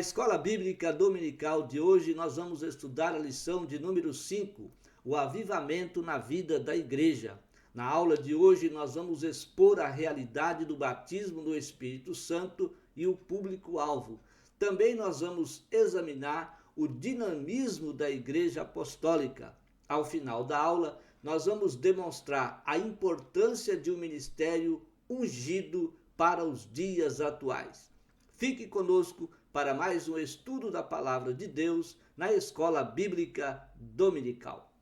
Escola Bíblica Dominical de hoje, nós vamos estudar a lição de número 5, o avivamento na vida da igreja. Na aula de hoje, nós vamos expor a realidade do batismo no Espírito Santo e o público-alvo. Também nós vamos examinar o dinamismo da Igreja Apostólica. Ao final da aula, nós vamos demonstrar a importância de um ministério ungido para os dias atuais. Fique conosco para mais um estudo da Palavra de Deus na Escola Bíblica Dominical.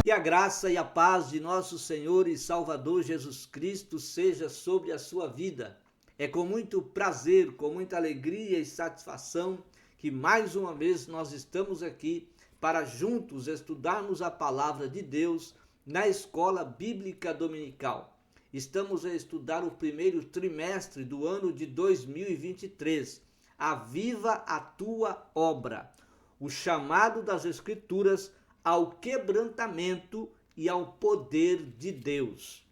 Que a graça e a paz de nosso Senhor e Salvador Jesus Cristo seja sobre a sua vida. É com muito prazer, com muita alegria e satisfação que mais uma vez nós estamos aqui para juntos estudarmos a Palavra de Deus na Escola Bíblica Dominical. Estamos a estudar o primeiro trimestre do ano de 2023. Aviva a tua obra. O chamado das Escrituras ao quebrantamento e ao poder de Deus.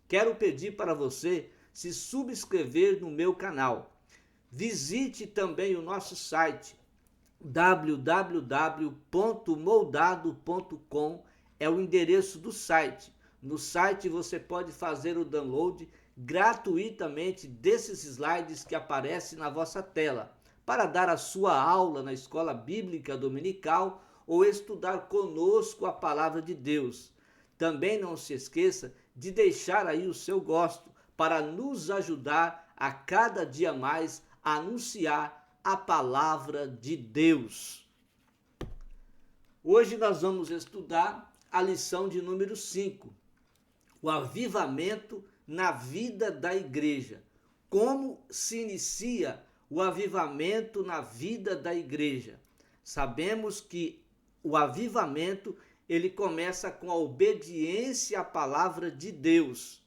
Quero pedir para você se subscrever no meu canal. Visite também o nosso site www.moldado.com, é o endereço do site. No site você pode fazer o download gratuitamente desses slides que aparecem na vossa tela, para dar a sua aula na Escola Bíblica Dominical ou estudar conosco a Palavra de Deus. Também não se esqueça de deixar aí o seu gosto para nos ajudar a cada dia mais a anunciar a Palavra de Deus. Hoje nós vamos estudar a lição de número 5, o avivamento na vida da igreja. Como se inicia o avivamento na vida da igreja? Sabemos que o avivamento, ele começa com a obediência à palavra de Deus.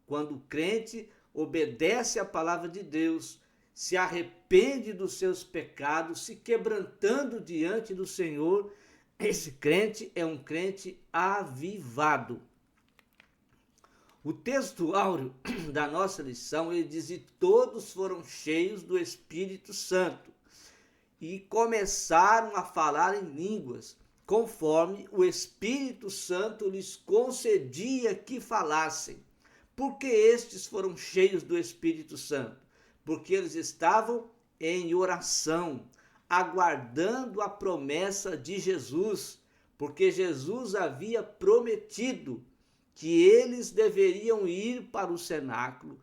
Quando o crente obedece à palavra de Deus, se arrepende dos seus pecados, se quebrantando diante do Senhor, esse crente é um crente avivado. O texto áureo da nossa lição, ele diz: e todos foram cheios do Espírito Santo e começaram a falar em línguas, conforme o Espírito Santo lhes concedia que falassem. Por que estes foram cheios do Espírito Santo? Porque eles estavam em oração, aguardando a promessa de Jesus, porque Jesus havia prometido que eles deveriam ir para o cenáculo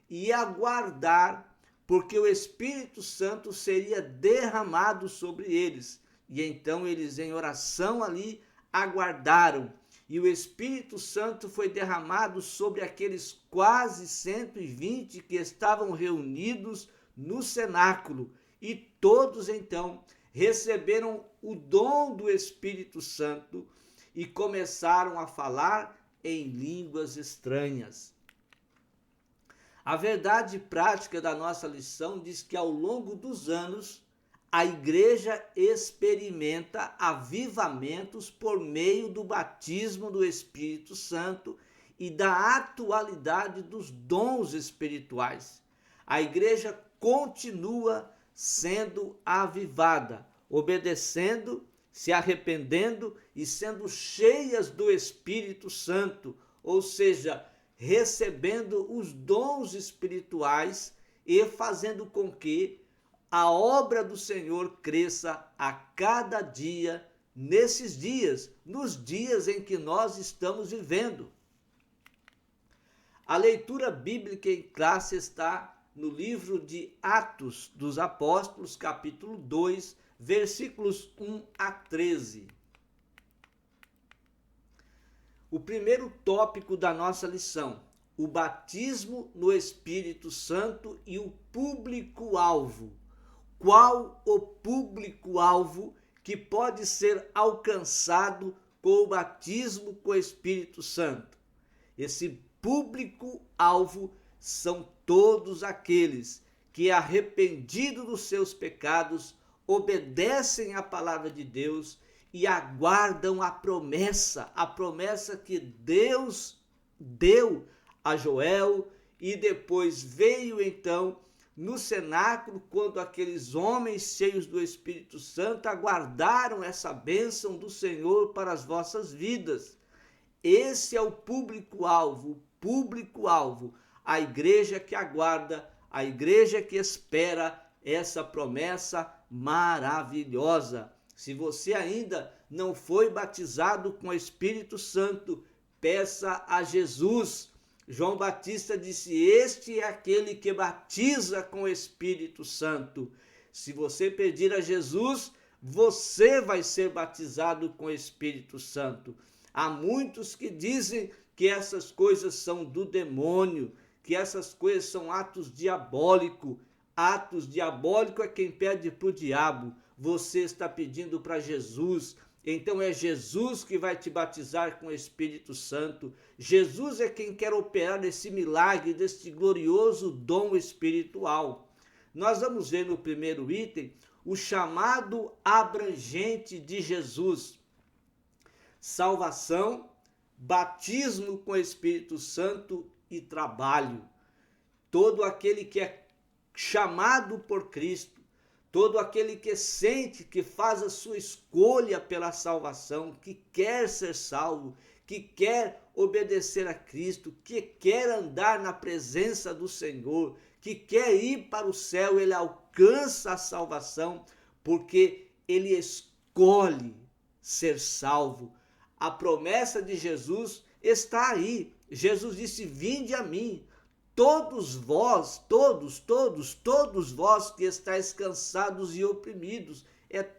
e aguardar, porque o Espírito Santo seria derramado sobre eles. E então eles, em oração ali, aguardaram. E o Espírito Santo foi derramado sobre aqueles quase 120 que estavam reunidos no cenáculo. E todos, então, receberam o dom do Espírito Santo e começaram a falar em línguas estranhas. A verdade prática da nossa lição diz que ao longo dos anos a igreja experimenta avivamentos por meio do batismo do Espírito Santo e da atualidade dos dons espirituais. A igreja continua sendo avivada, obedecendo, se arrependendo e sendo cheias do Espírito Santo, ou seja, recebendo os dons espirituais e fazendo com que a obra do Senhor cresça a cada dia, nesses dias, nos dias em que nós estamos vivendo. A leitura bíblica em classe está no livro de Atos dos Apóstolos, capítulo 2, versículos 1 a 13. O primeiro tópico da nossa lição: o batismo no Espírito Santo e o público-alvo. Qual o público-alvo que pode ser alcançado com o batismo com o Espírito Santo? Esse público-alvo são todos aqueles que, arrependidos dos seus pecados, obedecem à palavra de Deus e aguardam a promessa que Deus deu a Joel e depois veio então no cenáculo, quando aqueles homens cheios do Espírito Santo aguardaram essa bênção do Senhor para as vossas vidas. Esse é o público-alvo, a igreja que aguarda, a igreja que espera essa promessa maravilhosa. Se você ainda não foi batizado com o Espírito Santo, peça a Jesus. João Batista disse: este é aquele que batiza com o Espírito Santo. Se você pedir a Jesus, você vai ser batizado com o Espírito Santo. Há muitos que dizem que essas coisas são do demônio, que essas coisas são atos diabólicos. Atos diabólicos é quem pede para o diabo. Você está pedindo para Jesus. Então é Jesus que vai te batizar com o Espírito Santo. Jesus é quem quer operar esse milagre, deste glorioso dom espiritual. Nós vamos ver no primeiro item o chamado abrangente de Jesus. Salvação, batismo com o Espírito Santo e trabalho. Todo aquele que é chamado por Cristo, todo aquele que sente, que faz a sua escolha pela salvação, que quer ser salvo, que quer obedecer a Cristo, que quer andar na presença do Senhor, que quer ir para o céu, ele alcança a salvação, porque ele escolhe ser salvo. A promessa de Jesus está aí. Jesus disse: vinde a mim, todos vós, todos vós que estáis cansados e oprimidos.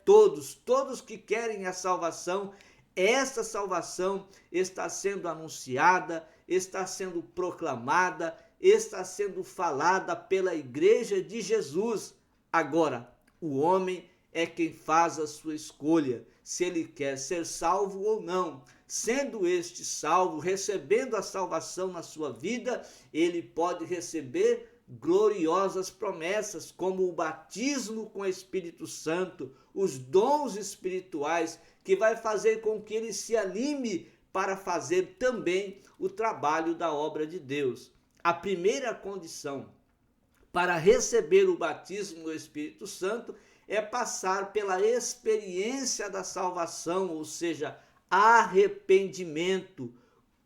Todos que querem a salvação. Essa salvação está sendo anunciada, está sendo proclamada, está sendo falada pela igreja de Jesus. Agora, o homem é quem faz a sua escolha, se ele quer ser salvo ou não. Sendo este salvo, recebendo a salvação na sua vida, ele pode receber gloriosas promessas, como o batismo com o Espírito Santo, os dons espirituais, que vai fazer com que ele se anime para fazer também o trabalho da obra de Deus. A primeira condição para receber o batismo do Espírito Santo é passar pela experiência da salvação, ou seja, arrependimento,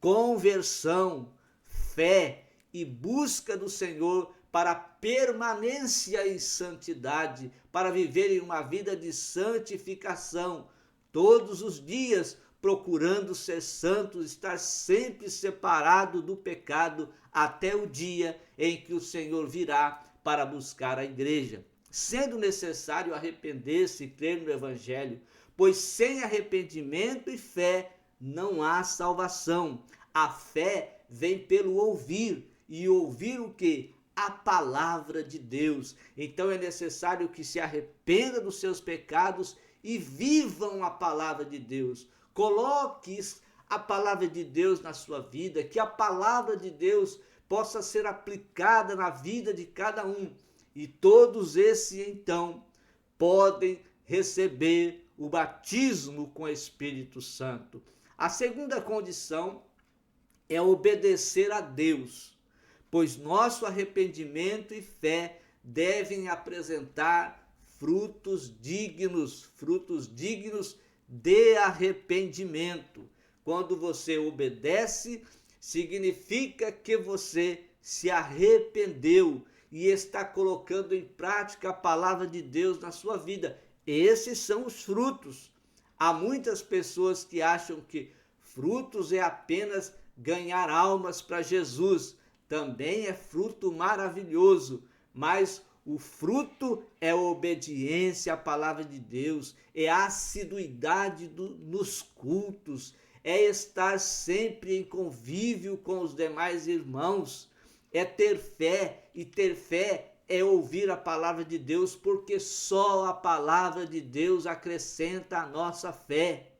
conversão, fé e busca do Senhor para permanência em santidade, para viverem uma vida de santificação, todos os dias procurando ser santos, estar sempre separado do pecado, até o dia em que o Senhor virá para buscar a igreja. Sendo necessário arrepender-se e crer no Evangelho, pois sem arrependimento e fé não há salvação. A fé vem pelo ouvir, e ouvir o quê? A palavra de Deus. Então é necessário que se arrependa dos seus pecados e vivam a palavra de Deus. Coloque a palavra de Deus na sua vida, que a palavra de Deus possa ser aplicada na vida de cada um. E todos esses, então, podem receber o batismo com o Espírito Santo. A segunda condição é obedecer a Deus, pois nosso arrependimento e fé devem apresentar frutos dignos de arrependimento. Quando você obedece, significa que você se arrependeu e está colocando em prática a palavra de Deus na sua vida. Esses são os frutos. Há muitas pessoas que acham que frutos é apenas ganhar almas para Jesus. Também é fruto maravilhoso, mas o fruto é a obediência à palavra de Deus, é a assiduidade nos cultos, é estar sempre em convívio com os demais irmãos, é ter fé, e ter fé é ouvir a palavra de Deus, porque só a palavra de Deus acrescenta a nossa fé.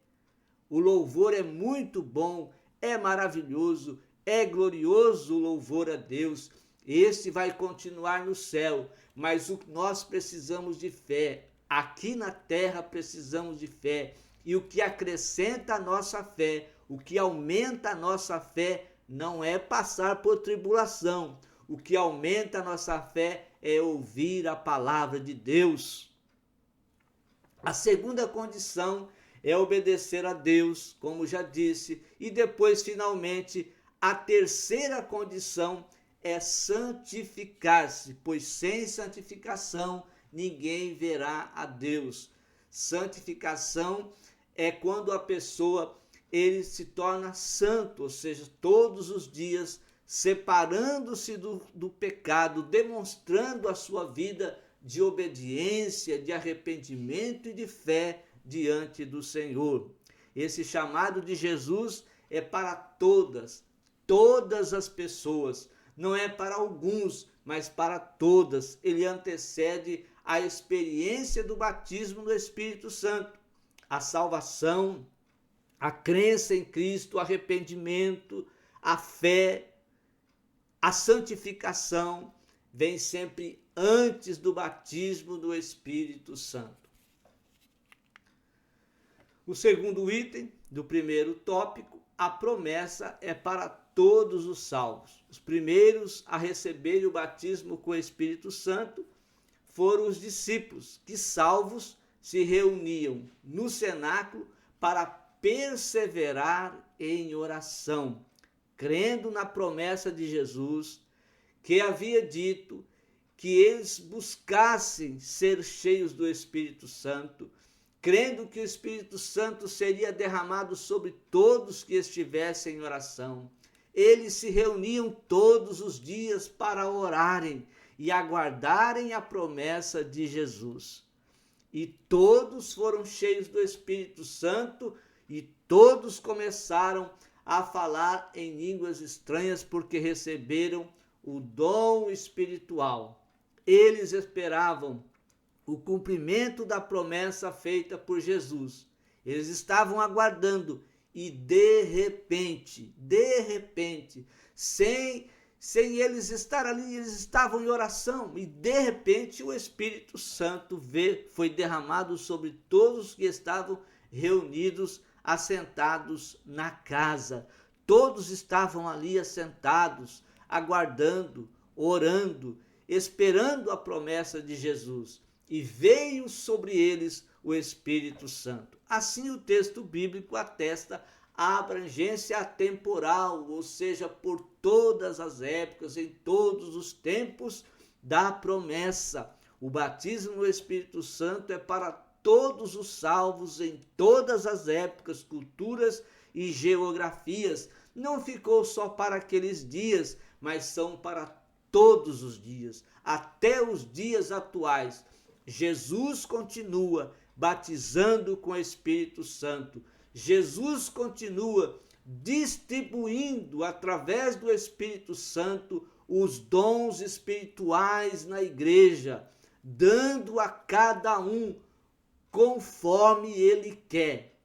O louvor é muito bom, é maravilhoso, é glorioso o louvor a Deus. Este vai continuar no céu, mas nós precisamos de fé. Aqui na terra precisamos de fé. E o que acrescenta a nossa fé, o que aumenta a nossa fé, não é passar por tribulação. O que aumenta a nossa fé é ouvir a palavra de Deus. A segunda condição é obedecer a Deus, como já disse, e depois, finalmente, a terceira condição é santificar-se, pois sem santificação ninguém verá a Deus. Santificação é quando a pessoa ele se torna santo, ou seja, todos os dias separando-se do pecado, demonstrando a sua vida de obediência, de arrependimento e de fé diante do Senhor. Esse chamado de Jesus é para todas as pessoas, não é para alguns, mas para todas. Ele antecede a experiência do batismo no Espírito Santo, a salvação, a crença em Cristo, o arrependimento, a fé, a santificação vem sempre antes do batismo do Espírito Santo. O segundo item do primeiro tópico, a promessa é para todos os salvos. Os primeiros a receber o batismo com o Espírito Santo foram os discípulos, que salvos se reuniam no cenáculo para perseverar em oração, crendo na promessa de Jesus, que havia dito que eles buscassem ser cheios do Espírito Santo, crendo que o Espírito Santo seria derramado sobre todos que estivessem em oração. Eles se reuniam todos os dias para orarem e aguardarem a promessa de Jesus. E todos foram cheios do Espírito Santo e todos começaram a falar em línguas estranhas porque receberam o dom espiritual. Eles esperavam o cumprimento da promessa feita por Jesus. Eles estavam aguardando e de repente, sem eles estar ali, eles estavam em oração e de repente o Espírito Santo foi derramado sobre todos os que estavam reunidos, assentados na casa. Todos estavam ali assentados, aguardando, orando, esperando a promessa de Jesus. E veio sobre eles o Espírito Santo. Assim o texto bíblico atesta a abrangência atemporal, ou seja, por todas as épocas, em todos os tempos da promessa. O batismo no Espírito Santo é para todos os salvos em todas as épocas, culturas e geografias. Não ficou só para aqueles dias, mas são para todos os dias, até os dias atuais. Jesus continua batizando com o Espírito Santo. Jesus continua distribuindo através do Espírito Santo os dons espirituais na igreja, dando a cada um conforme ele quer.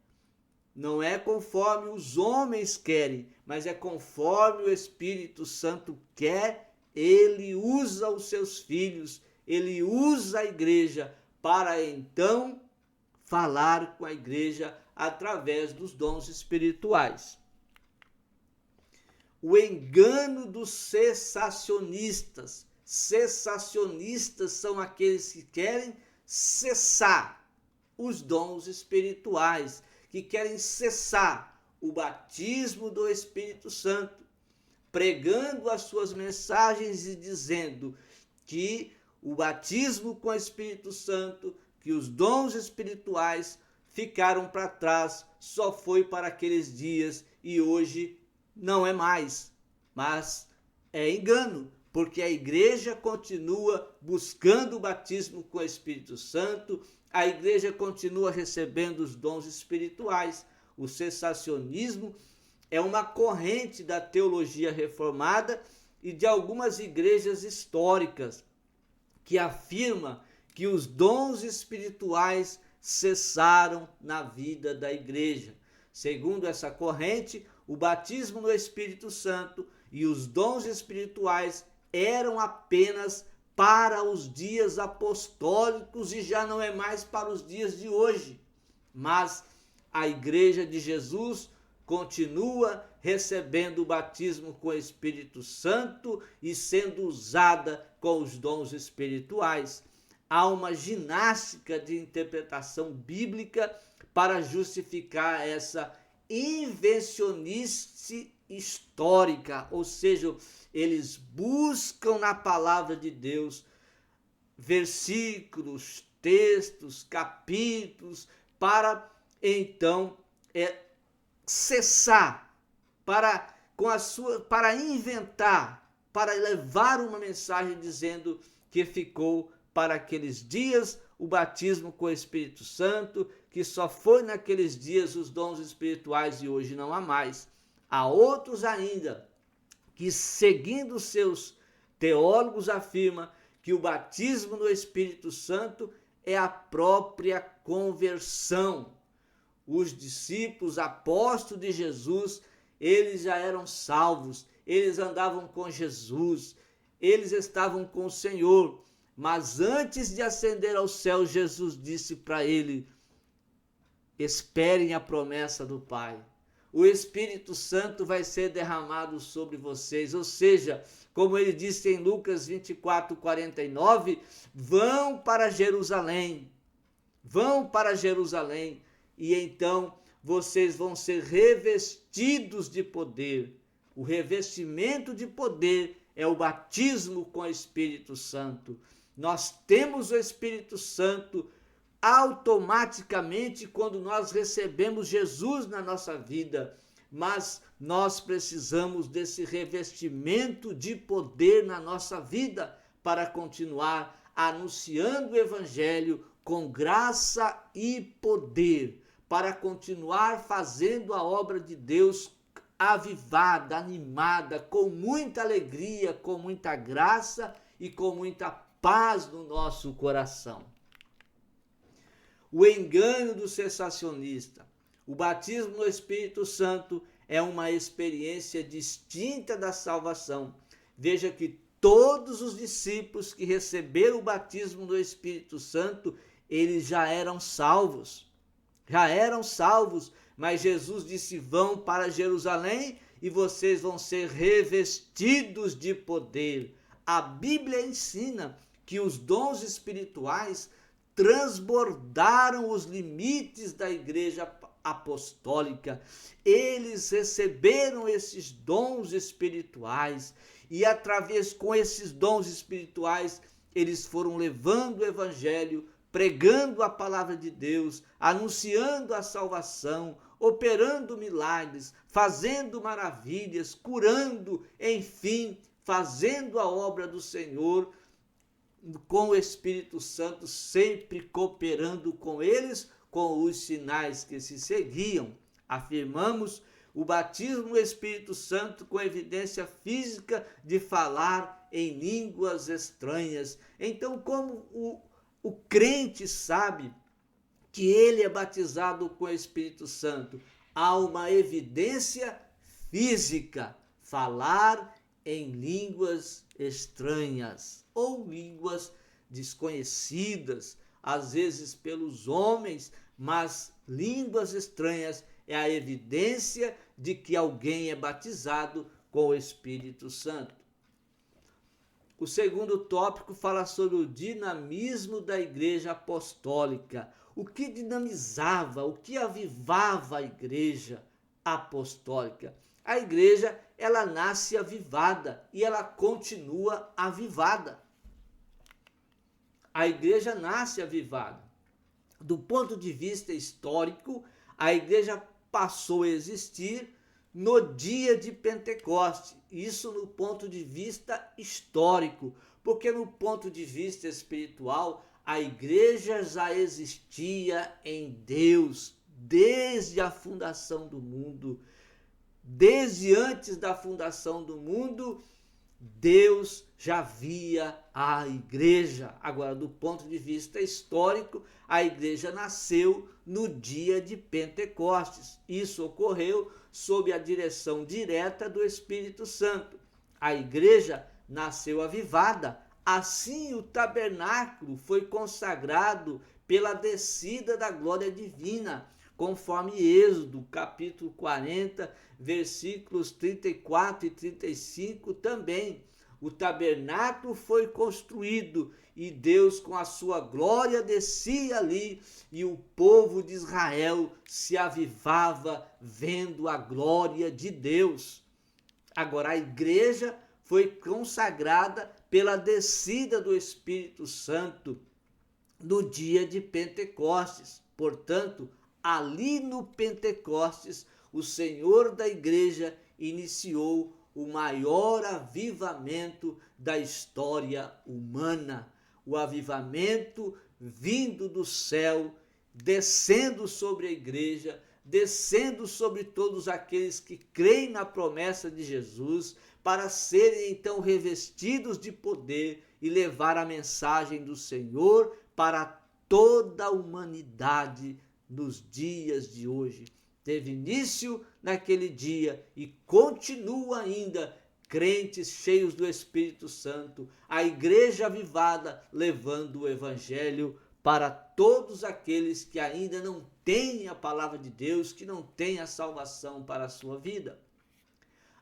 Não é conforme os homens querem, mas é conforme o Espírito Santo quer. Ele usa os seus filhos, ele usa a igreja para então falar com a igreja através dos dons espirituais. O engano dos cessacionistas. Cessacionistas são aqueles que querem cessar os dons espirituais, que querem cessar o batismo do Espírito Santo, pregando as suas mensagens e dizendo que o batismo com o Espírito Santo, que os dons espirituais ficaram para trás, só foi para aqueles dias e hoje não é mais. Mas é engano, porque a igreja continua buscando o batismo com o Espírito Santo, a igreja continua recebendo os dons espirituais. O cessacionismo é uma corrente da teologia reformada e de algumas igrejas históricas que afirma que os dons espirituais cessaram na vida da igreja. Segundo essa corrente, o batismo no Espírito Santo e os dons espirituais eram apenas para os dias apostólicos e já não é mais para os dias de hoje. Mas a igreja de Jesus continua recebendo o batismo com o Espírito Santo e sendo usada com os dons espirituais. Há uma ginástica de interpretação bíblica para justificar essa invencionice histórica, ou seja, eles buscam na palavra de Deus versículos, textos, capítulos, para então cessar, para inventar, para levar uma mensagem dizendo que ficou para aqueles dias o batismo com o Espírito Santo, que só foi naqueles dias os dons espirituais e hoje não há mais. Há outros ainda que, seguindo seus teólogos, afirmam que o batismo no Espírito Santo é a própria conversão. Os discípulos, apóstolos de Jesus, eles já eram salvos, eles andavam com Jesus, eles estavam com o Senhor, mas antes de ascender ao céu, Jesus disse para ele: esperem a promessa do Pai. O Espírito Santo vai ser derramado sobre vocês, ou seja, como ele disse em Lucas 24:49, vão para Jerusalém, e então vocês vão ser revestidos de poder. O revestimento de poder é o batismo com o Espírito Santo. Nós temos o Espírito Santo automaticamente quando nós recebemos Jesus na nossa vida, mas nós precisamos desse revestimento de poder na nossa vida para continuar anunciando o Evangelho com graça e poder, para continuar fazendo a obra de Deus avivada, animada, com muita alegria, com muita graça e com muita paz no nosso coração. O engano do sensacionista. O batismo no Espírito Santo é uma experiência distinta da salvação. Veja que todos os discípulos que receberam o batismo no Espírito Santo, eles já eram salvos, mas Jesus disse: vão para Jerusalém e vocês vão ser revestidos de poder. A Bíblia ensina que os dons espirituais transbordaram os limites da igreja apostólica. Eles receberam esses dons espirituais e com esses dons espirituais eles foram levando o evangelho, pregando a palavra de Deus, anunciando a salvação, operando milagres, fazendo maravilhas, curando, enfim, fazendo a obra do Senhor, com o Espírito Santo sempre cooperando com eles, com os sinais que se seguiam. Afirmamos o batismo no Espírito Santo com evidência física de falar em línguas estranhas. Então, como o crente sabe que ele é batizado com o Espírito Santo? Há uma evidência física: falar em línguas estranhas ou línguas desconhecidas, às vezes pelos homens, mas línguas estranhas é a evidência de que alguém é batizado com o Espírito Santo. O segundo tópico fala sobre o dinamismo da igreja apostólica. O que dinamizava, o que avivava a igreja apostólica? A igreja, ela nasce avivada e ela continua avivada. A igreja nasce avivada. Do ponto de vista histórico, a igreja passou a existir no dia de Pentecostes. Isso no ponto de vista histórico, porque no ponto de vista espiritual, a igreja já existia em Deus desde a fundação do mundo. Desde antes da fundação do mundo, Deus já via a igreja. Agora, do ponto de vista histórico, a igreja nasceu no dia de Pentecostes. Isso ocorreu sob a direção direta do Espírito Santo. A igreja nasceu avivada. Assim, o tabernáculo foi consagrado pela descida da glória divina, conforme Êxodo, capítulo 40, versículos 34 e 35 também. O tabernáculo foi construído e Deus com a sua glória descia ali e o povo de Israel se avivava vendo a glória de Deus. Agora a igreja foi consagrada pela descida do Espírito Santo no dia de Pentecostes. Portanto, ali no Pentecostes, o Senhor da igreja iniciou o maior avivamento da história humana. O avivamento vindo do céu, descendo sobre a igreja, descendo sobre todos aqueles que creem na promessa de Jesus, para serem então revestidos de poder e levar a mensagem do Senhor para toda a humanidade nos dias de hoje. Teve início naquele dia e continua ainda crentes cheios do Espírito Santo, a igreja avivada levando o evangelho para todos aqueles que ainda não têm a palavra de Deus, que não têm a salvação para a sua vida.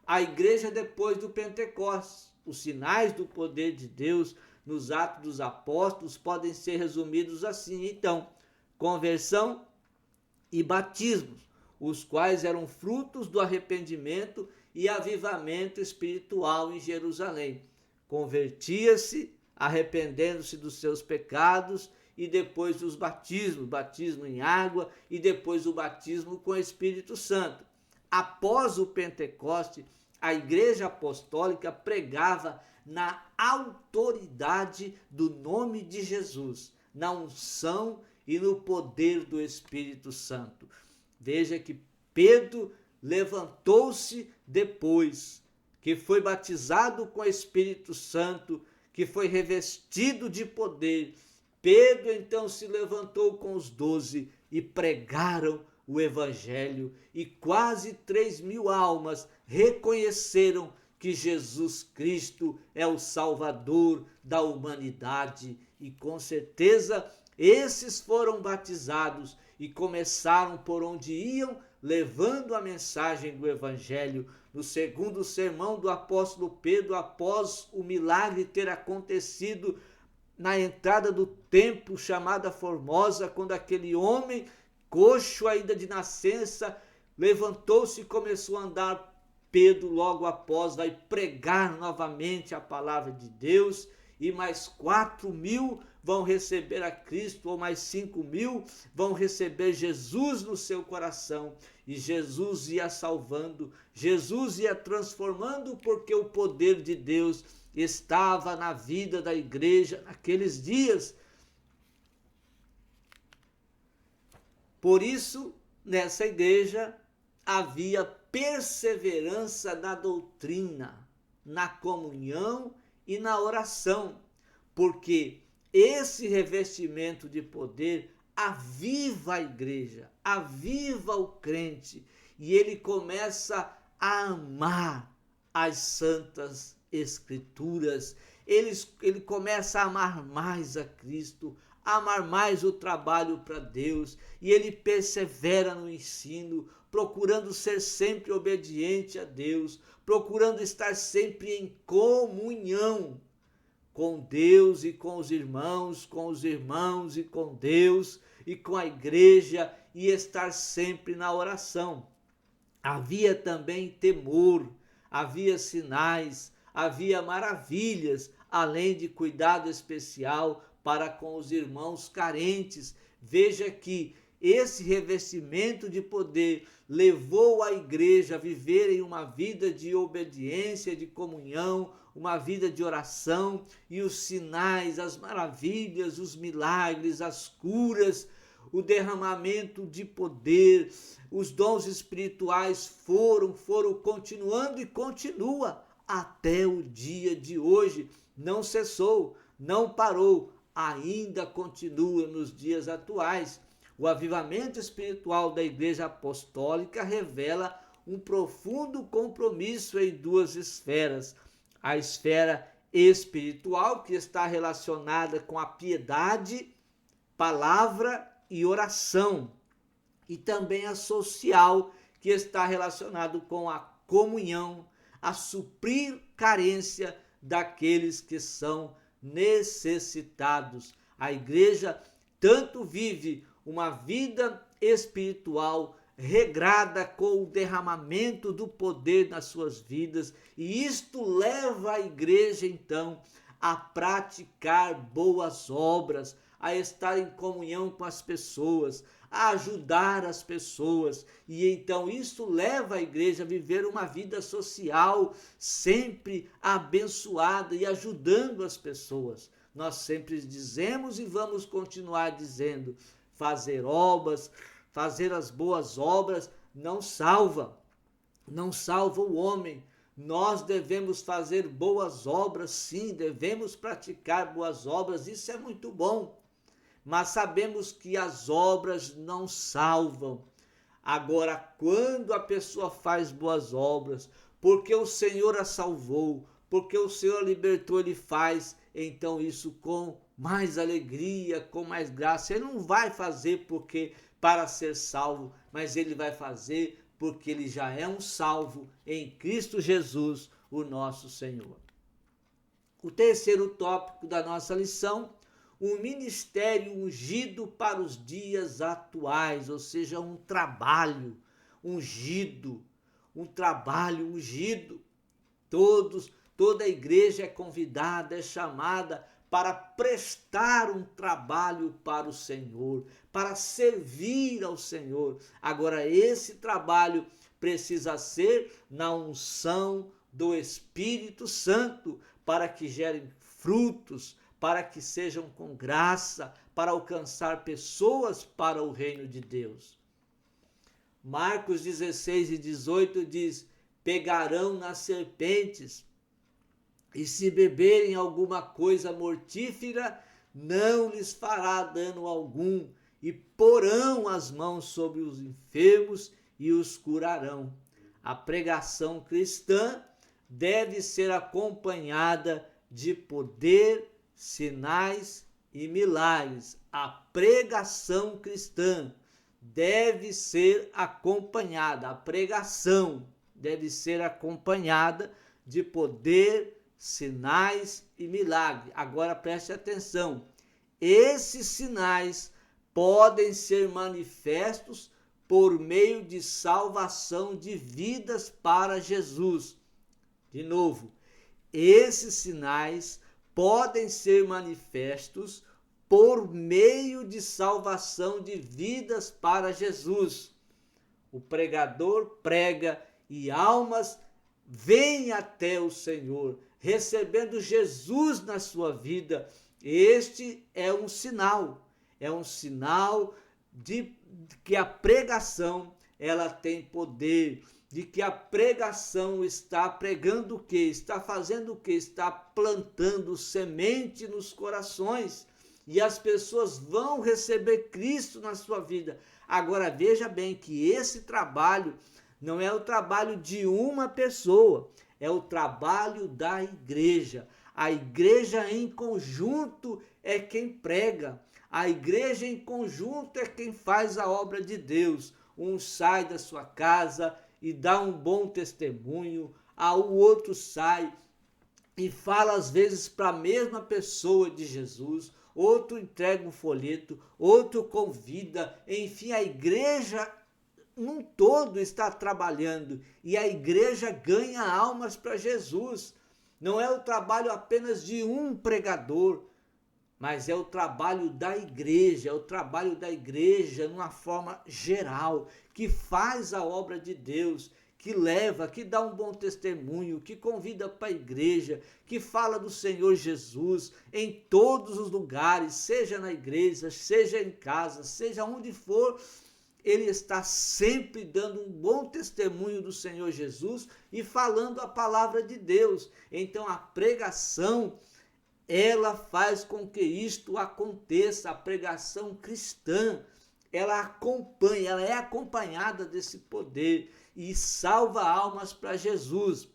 A igreja depois do Pentecostes, os sinais do poder de Deus nos Atos dos Apóstolos podem ser resumidos assim, então: conversão e batismos, os quais eram frutos do arrependimento e avivamento espiritual em Jerusalém. Convertia-se, arrependendo-se dos seus pecados, e depois dos batismos, batismo em água e depois o batismo com o Espírito Santo. Após o Pentecoste, a igreja apostólica pregava na autoridade do nome de Jesus, na unção e no poder do Espírito Santo. Veja que Pedro levantou-se depois que foi batizado com o Espírito Santo, que foi revestido de poder. Pedro então se levantou com os 12 e pregaram o evangelho, e quase 3.000 almas reconheceram que Jesus Cristo é o Salvador da humanidade, e com certeza esses foram batizados e começaram por onde iam, levando a mensagem do evangelho. No segundo sermão do apóstolo Pedro, após o milagre ter acontecido na entrada do templo chamada Formosa, quando aquele homem coxo ainda de nascença levantou-se e começou a andar, Pedro logo após vai pregar novamente a palavra de Deus, e mais 4.000 vão receber a Cristo, ou mais 5.000 vão receber Jesus no seu coração, e Jesus ia salvando, Jesus ia transformando, porque o poder de Deus estava na vida da igreja naqueles dias. Por isso, nessa igreja havia perseverança na doutrina, na comunhão e na oração, porque esse revestimento de poder aviva a igreja, aviva o crente, e ele começa a amar as santas Escrituras, ele começa a amar mais a Cristo, a amar mais o trabalho para Deus, e ele persevera no ensino, procurando ser sempre obediente a Deus, procurando estar sempre em comunhão com Deus e com os irmãos e com Deus e com a igreja, e estar sempre na oração. Havia também temor, havia sinais, havia maravilhas, além de cuidado especial para com os irmãos carentes. Veja que esse revestimento de poder levou a igreja a viver em uma vida de obediência, de comunhão, uma vida de oração, e os sinais, as maravilhas, os milagres, as curas, o derramamento de poder, os dons espirituais foram continuando e continua até o dia de hoje. Não cessou, não parou, ainda continua nos dias atuais. O avivamento espiritual da Igreja Apostólica revela um profundo compromisso em duas esferas: a esfera espiritual, que está relacionada com a piedade, palavra e oração, e também a social, que está relacionado com a comunhão, a suprir carência daqueles que são necessitados. A igreja tanto vive uma vida espiritual regrada com o derramamento do poder nas suas vidas, e isto leva a igreja então a praticar boas obras, a estar em comunhão com as pessoas, a ajudar as pessoas, e então isso leva a igreja a viver uma vida social sempre abençoada e ajudando as pessoas. Nós sempre dizemos e vamos continuar dizendo: fazer obras, fazer as boas obras não salva o homem. Nós devemos fazer boas obras, sim, devemos praticar boas obras, isso é muito bom, mas sabemos que as obras não salvam. Agora, quando a pessoa faz boas obras, porque o Senhor a salvou, porque o Senhor a libertou, ele faz, então isso com mais alegria, com mais graça. Ele não vai fazer porque para ser salvo, mas ele vai fazer porque ele já é um salvo em Cristo Jesus, o nosso Senhor. O terceiro tópico da nossa lição: um ministério ungido para os dias atuais, ou seja, um trabalho ungido, toda a igreja é convidada, é chamada para prestar um trabalho para o Senhor, para servir ao Senhor. Agora, esse trabalho precisa ser na unção do Espírito Santo, para que gerem frutos, para que sejam com graça, para alcançar pessoas para o reino de Deus. Marcos 16 e 18 diz: pegarão nas serpentes, e se beberem alguma coisa mortífera, não lhes fará dano algum, e porão as mãos sobre os enfermos e os curarão. A pregação cristã deve ser acompanhada de poder, sinais e milagres. A pregação cristã deve ser acompanhada, de poder, sinais e milagres. Agora preste atenção: esses sinais podem ser manifestos por meio de salvação de vidas para Jesus. De novo, esses sinais podem ser manifestos por meio de salvação de vidas para Jesus. O pregador prega e almas vêm até o Senhor, recebendo Jesus na sua vida. Este é um sinal de que a pregação ela tem poder, de que a pregação está pregando o quê? Está fazendo o quê? Está plantando semente nos corações, e as pessoas vão receber Cristo na sua vida. Agora veja bem que esse trabalho não é o trabalho de uma pessoa, é o trabalho da igreja. A igreja em conjunto é quem prega, a igreja em conjunto é quem faz a obra de Deus. Um sai da sua casa e dá um bom testemunho, o outro sai e fala às vezes para a mesma pessoa de Jesus, outro entrega um folheto, outro convida, enfim, a igreja num todo está trabalhando, e a igreja ganha almas para Jesus. Não é o trabalho apenas de um pregador, mas é o trabalho da igreja, numa forma geral, que faz a obra de Deus, que leva, que dá um bom testemunho, que convida para a igreja, que fala do Senhor Jesus em todos os lugares, seja na igreja, seja em casa, seja onde for. Ele está sempre dando um bom testemunho do Senhor Jesus e falando a palavra de Deus. Então a pregação, ela faz com que isto aconteça. A pregação cristã, ela acompanha, ela é acompanhada desse poder e salva almas para Jesus.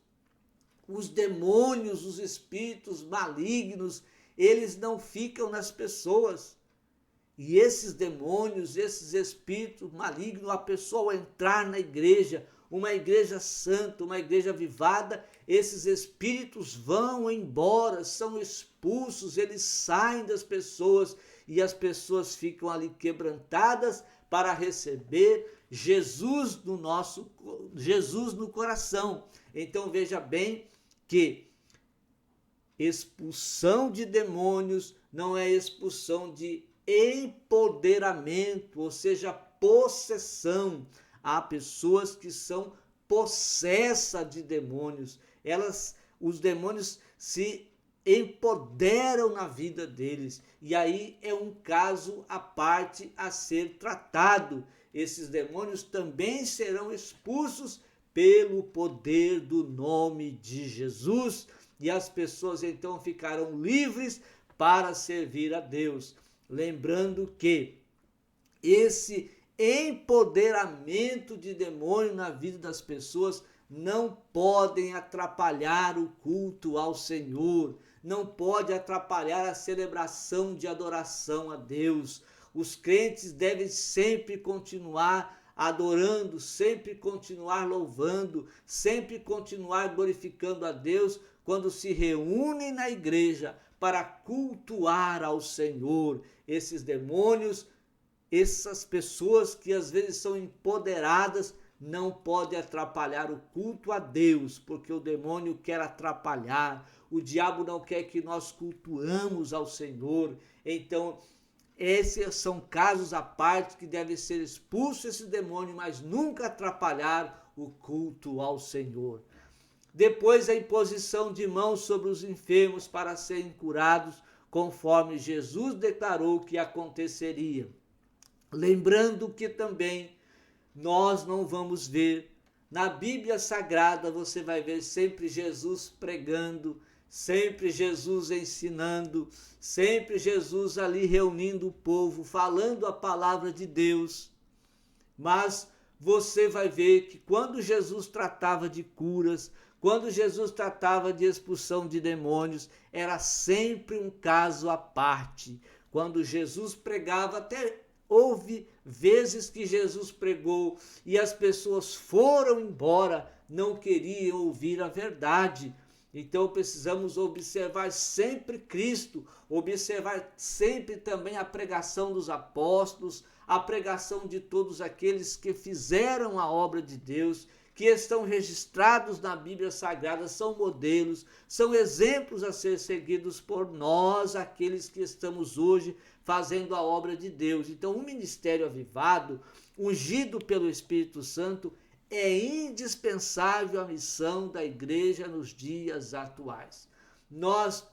Os demônios, os espíritos malignos, eles não ficam nas pessoas. E esses demônios, esses espíritos malignos, a pessoa ao entrar na igreja, uma igreja santa, uma igreja avivada, esses espíritos vão embora, são expulsos, eles saem das pessoas e as pessoas ficam ali quebrantadas para receber Jesus no coração. Então veja bem que expulsão de demônios não é expulsão de empoderamento, ou seja, possessão. Há pessoas que são possessas de demônios. Os demônios se empoderam na vida deles. E aí é um caso à parte a ser tratado. Esses demônios também serão expulsos pelo poder do nome de Jesus. E as pessoas então ficarão livres para servir a Deus. Lembrando que esse empoderamento de demônio na vida das pessoas não podem atrapalhar o culto ao Senhor, não pode atrapalhar a celebração de adoração a Deus. Os crentes devem sempre continuar adorando, sempre continuar louvando, sempre continuar glorificando a Deus quando se reúnem na igreja para cultuar ao Senhor. Esses demônios, essas pessoas que às vezes são empoderadas, não podem atrapalhar o culto a Deus, porque o demônio quer atrapalhar, o diabo não quer que nós cultuamos ao Senhor. Então, esses são casos à parte que deve ser expulso esse demônio, mas nunca atrapalhar o culto ao Senhor. Depois a imposição de mãos sobre os enfermos para serem curados, conforme Jesus declarou que aconteceria. Lembrando que também nós não vamos ver, na Bíblia Sagrada você vai ver sempre Jesus pregando, sempre Jesus ensinando, sempre Jesus ali reunindo o povo, falando a palavra de Deus. Mas você vai ver que quando Jesus tratava de curas, quando Jesus tratava de expulsão de demônios, era sempre um caso à parte. Quando Jesus pregava, até houve vezes que Jesus pregou e as pessoas foram embora, não queriam ouvir a verdade. Então precisamos observar sempre Cristo, observar sempre também a pregação dos apóstolos, a pregação de todos aqueles que fizeram a obra de Deus, que estão registrados na Bíblia Sagrada, são modelos, são exemplos a ser seguidos por nós, aqueles que estamos hoje fazendo a obra de Deus. Então, um ministério avivado, ungido pelo Espírito Santo, é indispensável à missão da igreja nos dias atuais. Nós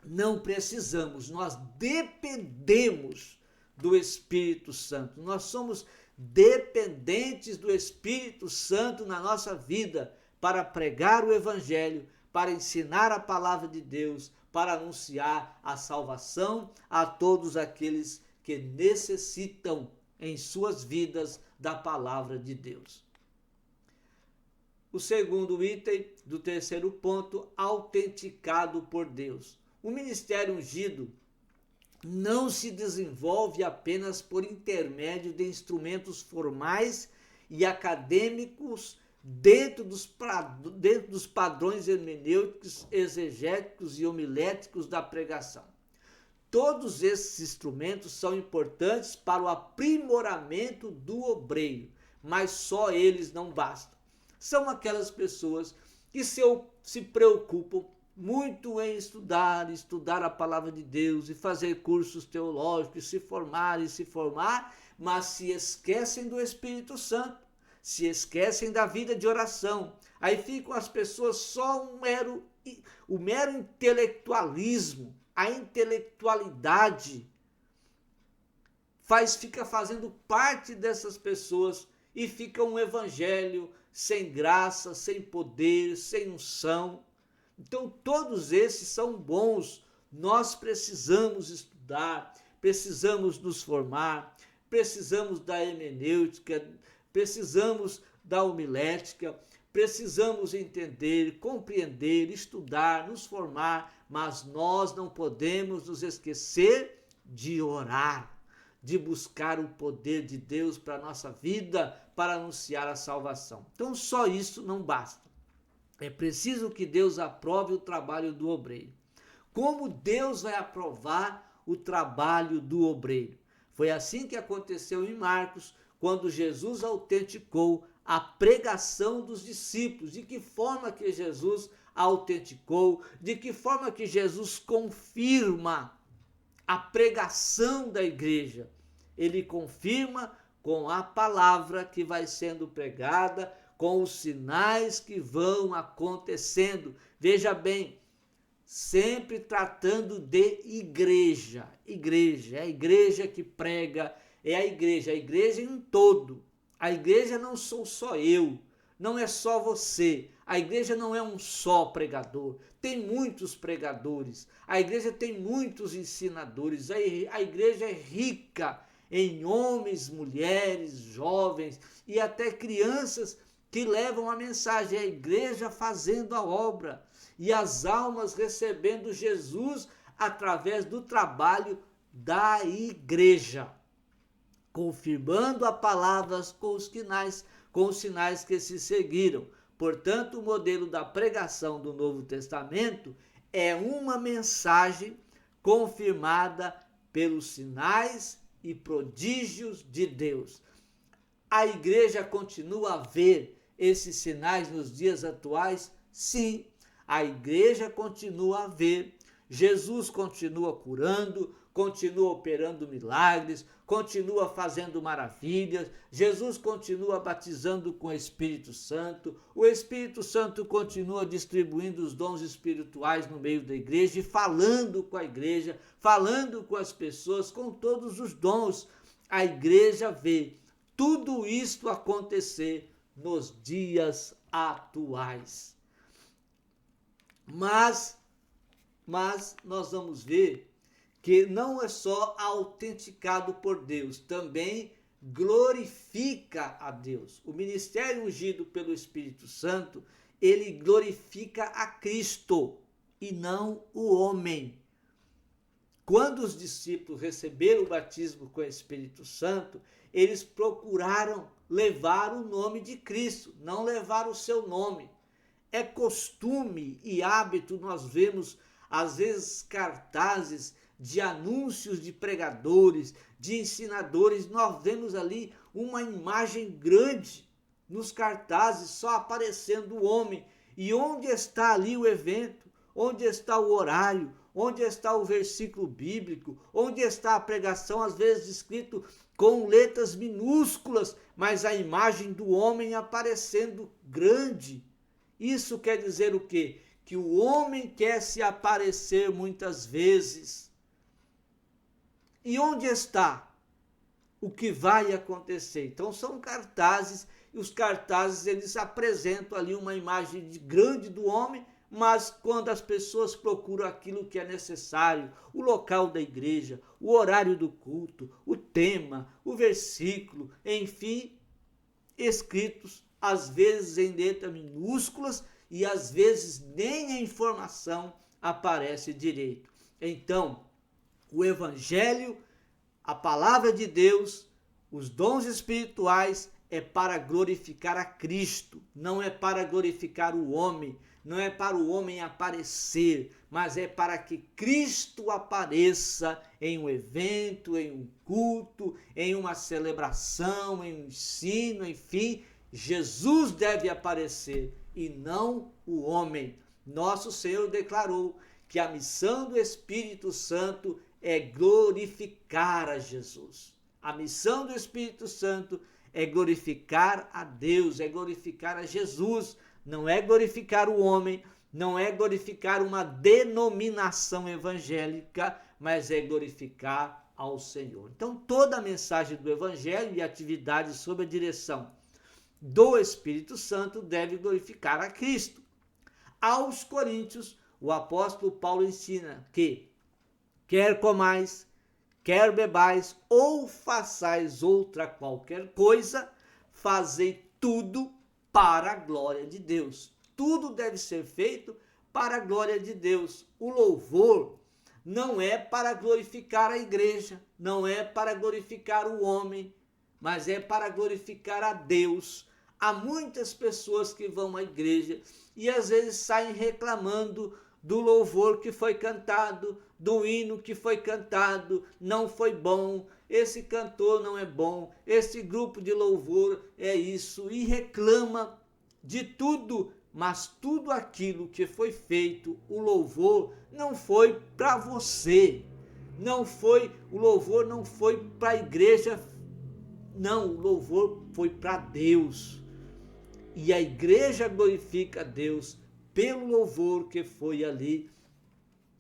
não precisamos, nós dependemos do Espírito Santo. Nós somos dependentes do Espírito Santo na nossa vida para pregar o Evangelho, para ensinar a palavra de Deus, para anunciar a salvação a todos aqueles que necessitam em suas vidas da palavra de Deus. O segundo item do terceiro ponto, autenticado por Deus. O ministério ungido não se desenvolve apenas por intermédio de instrumentos formais e acadêmicos dentro dos padrões hermenêuticos, exegéticos e homiléticos da pregação. Todos esses instrumentos são importantes para o aprimoramento do obreiro, mas só eles não bastam. São aquelas pessoas que se preocupam muito em estudar a palavra de Deus e fazer cursos teológicos, se formar, mas se esquecem do Espírito Santo, se esquecem da vida de oração. Aí ficam as pessoas só o mero intelectualismo, a intelectualidade fica fazendo parte dessas pessoas e fica um evangelho sem graça, sem poder, sem unção. Então, todos esses são bons. Nós precisamos estudar, precisamos nos formar, precisamos da hermenêutica, precisamos da homilética, precisamos entender, compreender, estudar, nos formar, mas nós não podemos nos esquecer de orar, de buscar o poder de Deus para a nossa vida, para anunciar a salvação. Então, só isso não basta. É preciso que Deus aprove o trabalho do obreiro. Como Deus vai aprovar o trabalho do obreiro? Foi assim que aconteceu em Marcos, quando Jesus autenticou a pregação dos discípulos. De que forma que Jesus autenticou? De que forma que Jesus confirma a pregação da igreja? Ele confirma com a palavra que vai sendo pregada, com os sinais que vão acontecendo. Veja bem, sempre tratando de igreja. Igreja, é a igreja que prega, é a igreja em um todo. A igreja não sou só eu, não é só você. A igreja não é um só pregador, tem muitos pregadores. A igreja tem muitos ensinadores. A igreja é rica em homens, mulheres, jovens e até crianças que levam a mensagem. É a igreja fazendo a obra e as almas recebendo Jesus através do trabalho da igreja, confirmando a palavra com os sinais que se seguiram. Portanto, o modelo da pregação do Novo Testamento é uma mensagem confirmada pelos sinais e prodígios de Deus. A igreja continua a ver esses sinais nos dias atuais? Sim, a igreja continua a ver. Jesus continua curando, continua operando milagres, continua fazendo maravilhas. Jesus continua batizando com o Espírito Santo. O Espírito Santo continua distribuindo os dons espirituais no meio da igreja e falando com a igreja, falando com as pessoas, com todos os dons. A igreja vê tudo isto acontecer nos dias atuais. Mas nós vamos ver que não é só autenticado por Deus, também glorifica a Deus. O ministério ungido pelo Espírito Santo, ele glorifica a Cristo e não o homem. Quando os discípulos receberam o batismo com o Espírito Santo, eles procuraram levar o nome de Cristo, não levar o seu nome. É costume e hábito, nós vemos às vezes cartazes de anúncios de pregadores, de ensinadores, nós vemos ali uma imagem grande nos cartazes, só aparecendo o homem. E onde está ali o evento? Onde está o horário? Onde está o versículo bíblico? Onde está a pregação, às vezes escrito com letras minúsculas, mas a imagem do homem aparecendo grande? Isso quer dizer o quê? Que o homem quer se aparecer muitas vezes. E onde está o que vai acontecer? Então são cartazes, e os cartazes eles apresentam ali uma imagem grande do homem, mas quando as pessoas procuram aquilo que é necessário, o local da igreja, o horário do culto, o tema, o versículo, enfim, escritos às vezes em letras minúsculas e às vezes nem a informação aparece direito. Então, o evangelho, a palavra de Deus, os dons espirituais é para glorificar a Cristo, não é para glorificar o homem, não é para o homem aparecer, mas é para que Cristo apareça em um evento, em um culto, em uma celebração, em um ensino, enfim, Jesus deve aparecer e não o homem. Nosso Senhor declarou que a missão do Espírito Santo é glorificar a Jesus. A missão do Espírito Santo é glorificar a Deus, é glorificar a Jesus, não é glorificar o homem, não é glorificar uma denominação evangélica, mas é glorificar ao Senhor. Então, toda a mensagem do Evangelho e atividades sob a direção do Espírito Santo deve glorificar a Cristo. Aos Coríntios, o apóstolo Paulo ensina que quer comais, quer bebais ou façais outra qualquer coisa, fazei tudo para a glória de Deus. Tudo deve ser feito para a glória de Deus. O louvor não é para glorificar a igreja, não é para glorificar o homem, mas é para glorificar a Deus. Há muitas pessoas que vão à igreja e às vezes saem reclamando do louvor que foi cantado, do hino que foi cantado, não foi bom, esse cantor não é bom, esse grupo de louvor é isso, e reclama de tudo, mas tudo aquilo que foi feito, o louvor não foi para você, o louvor não foi para a igreja, não, o louvor foi para Deus. E a igreja glorifica a Deus pelo louvor que foi ali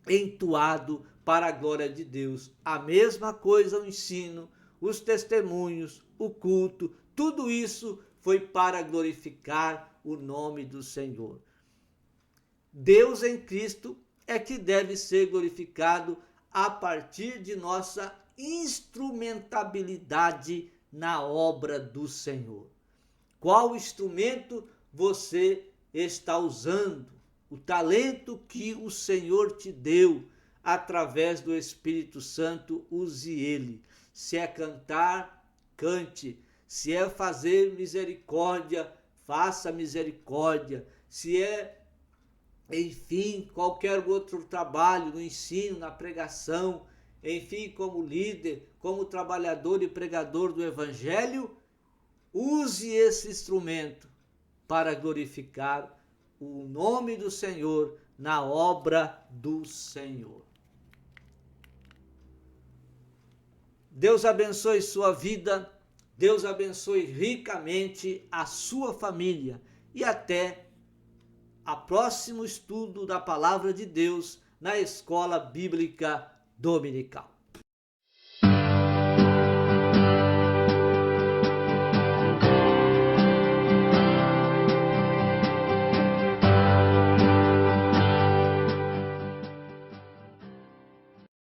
entoado para a glória de Deus. A mesma coisa o ensino, os testemunhos, o culto, tudo isso foi para glorificar o nome do Senhor. Deus em Cristo é que deve ser glorificado a partir de nossa instrumentabilidade na obra do Senhor. Qual instrumento você está usando? O talento que o Senhor te deu através do Espírito Santo, use ele. Se é cantar, cante. Se é fazer misericórdia, faça misericórdia. Se é, enfim, qualquer outro trabalho no ensino, na pregação, enfim, como líder, como trabalhador e pregador do Evangelho, use esse instrumento para glorificar o nome do Senhor na obra do Senhor. Deus abençoe sua vida, Deus abençoe ricamente a sua família e até o próximo estudo da Palavra de Deus na Escola Bíblica Dominical.